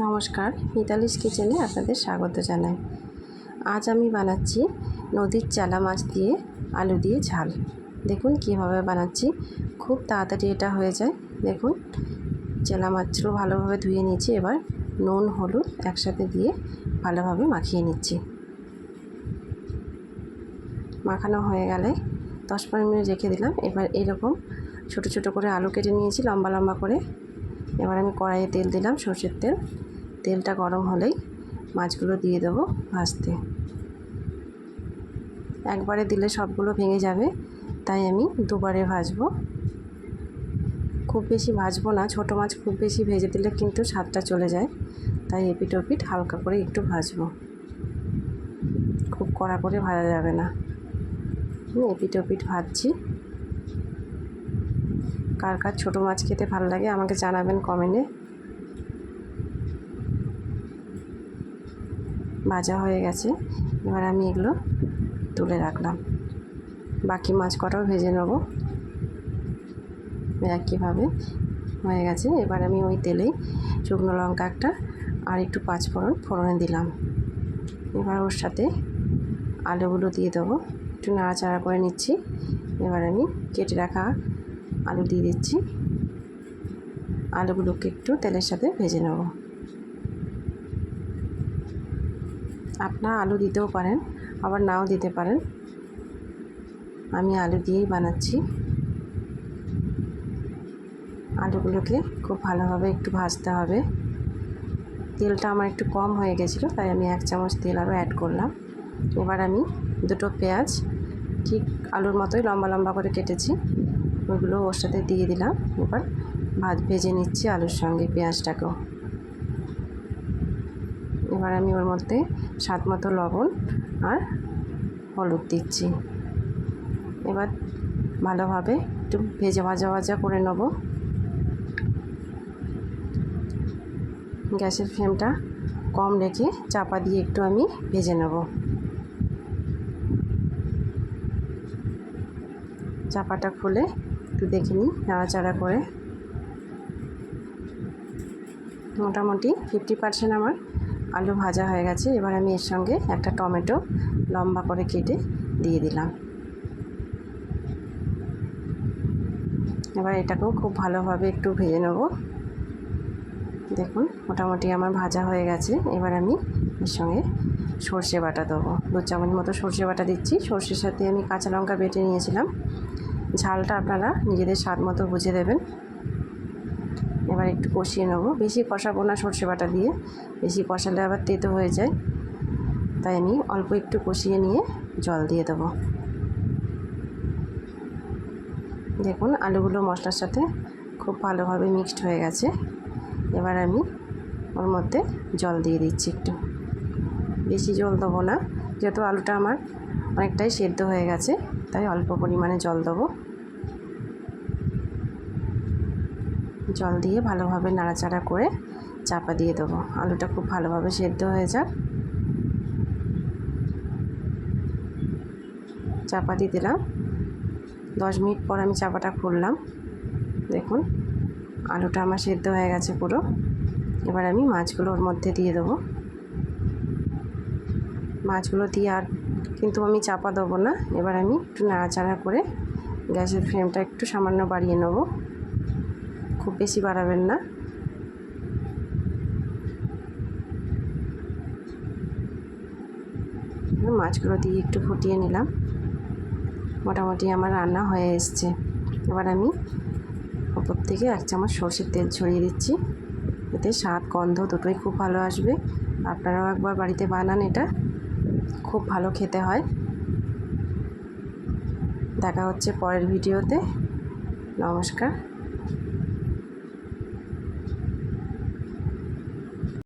নমস্কার, মিতালিস কিচেনে আপনাদের স্বাগত জানাই। আজ আমি বানাচ্ছি নদীর চালা মাছ দিয়ে আলু দিয়ে ঝাল। দেখুন কিভাবে বানাচ্ছি, খুব তাড়াতাড়ি এটা হয়ে যায়। দেখুন চালা মাছগুলো ভালোভাবে ধুয়ে নিয়েছি। এবার নুন হলুদ একসাথে দিয়ে ভালোভাবে মাখিয়ে নিচ্ছি। মাখানো হয়ে গেলে 10-15 মিনিট রেখে দিলাম। এবার এরকম ছোট ছোট করে আলু কেটে নিয়েছি লম্বা লম্বা করে। এবার আমি কড়াইয়ে তেল দিলাম, সরষের তেল। তেলটা গরম হলেই মাছগুলো দিয়ে দেবো ভাজতে। একবারে দিলে সবগুলো ভেঙে যাবে, তাই আমি দুবারে ভাজবো। খুব বেশি ভাজবো না, ছোটো মাছ খুব বেশি ভেজে দিলে কিন্তু স্বাদটা চলে যায়। তাই এপিট ওপিট হালকা করে একটু ভাজবো, খুব কড়া করে ভাজা যাবে না। এপিট ওপিট ভাজছি। কার কার ছোটো মাছ খেতে ভালো লাগে আমাকে জানাবেন কমেন্টে। ভাজা হয়ে গেছে, এবার আমি এগুলো তুলে রাখলাম। বাকি মাছ কটাও ভেজে নেব একইভাবে। হয়ে গেছে, এবার আমি ওই তেলেই শুকনো লঙ্কা একটা আর একটু ফোড়নে দিলাম। এবার ওর সাথে আলুগুলো দিয়ে দেবো, একটু নাড়াচাড়া করে নিচ্ছি। এবার আমি কেটে রাখা আলু দিয়ে দিচ্ছি। আলুগুলোকে একটু তেলের সাথে ভেজে নেব। আপনারা আলু দিতেও পারেন, আবার নাও দিতে পারেন। আমি আলু দিয়েই বানাচ্ছি। আলুগুলোকে খুব ভালোভাবে একটু ভাজতে হবে। তেলটা আমার একটু কম হয়ে গেছিলো, তাই আমি 1 চামচ তেল আরও অ্যাড করলাম। এবার আমি দুটো পেঁয়াজ ঠিক আলুর মতোই লম্বা লম্বা করে কেটেছি, ওইগুলো ওর সাথে দিয়ে দিলাম। এবার ভেজে নিচ্ছি আলুর সঙ্গে পেঁয়াজটাকেও। এবার আমি ওর মধ্যে স্বাদ মতো লবণ আর হলুদ দিচ্ছি। এবার ভালোভাবে একটু ভাজা ভাজা করে নেব। গ্যাসের ফ্লেমটা কম রেখে চাপা দিয়ে একটু আমি ভেজে নেব। চাপাটা খুলে একটু দেখে নিই নাড়াচাড়া করে। মোটামুটি 50% আমার আলু ভাজা হয়ে গেছে। এবার আমি এর সঙ্গে একটা টমেটো লম্বা করে কেটে দিয়ে দিলাম। এবার এটাকেও খুব ভালোভাবে একটু ভেজে নেব। দেখুন মোটামুটি আমার ভাজা হয়ে গেছে। এবার আমি এর সঙ্গে সর্ষে বাটা দেবো। 2 চামচ মতো সর্ষে বাটা দিচ্ছি। সর্ষের সাথে আমি কাঁচা লঙ্কা বেটে নিয়েছিলাম। ঝালটা আপনারা নিজেদের স্বাদ মতো বুঝে দেবেন। এবার একটু কষিয়ে নেব। বেশি কষাবো না সর্ষে বাটা দিয়ে, বেশি কষালে আবার তেতো হয়ে যায়। তাই আমি অল্প একটু কষিয়ে নিয়ে জল দিয়ে দেবো। দেখুন আলুগুলো মশলার সাথে খুব ভালোভাবে মিক্সড হয়ে গেছে। এবার আমি ওর মধ্যে জল দিয়ে দিচ্ছি একটু। বেশি জল দেবো না, যেহেতু আলুটা আমার অনেকটাই সেদ্ধ হয়ে গেছে, তাই অল্প পরিমাণে জল দেবো। জল দিয়ে ভালোভাবে নাড়াচাড়া করে চাপা দিয়ে দেবো। আলুটা খুব ভালোভাবে সেদ্ধ হয়ে যাক। চাপা দিয়ে দিলাম। 10 মিনিট পর আমি চাপাটা খুললাম। দেখুন আলুটা আমার সেদ্ধ হয়ে গেছে পুরো। এবার আমি মাছগুলো ওর মধ্যে দিয়ে দেবো। মাছগুলো দিয়ে আর কিন্তু আমি চাপা দেবো না। এবার আমি একটু নাড়াচাড়া করে গ্যাসের ফ্লেমটা একটু সামান্য বাড়িয়ে নেব, খুব বেশি বাড়াবেন না। মাছগুলো দিয়ে একটু ফুটিয়ে নিলাম। মোটামুটি আমার রান্না হয়ে এসছে। এবার আমি ওপর থেকে 1 চামচ সরষের তেল ছড়িয়ে দিচ্ছি। এতে স্বাদ গন্ধ দুটোই খুব ভালো আসবে। আপনারাও একবার বাড়িতে বানান, এটা খুব ভালো খেতে হয়। দেখা হচ্ছে পরের ভিডিওতে। নমস্কার।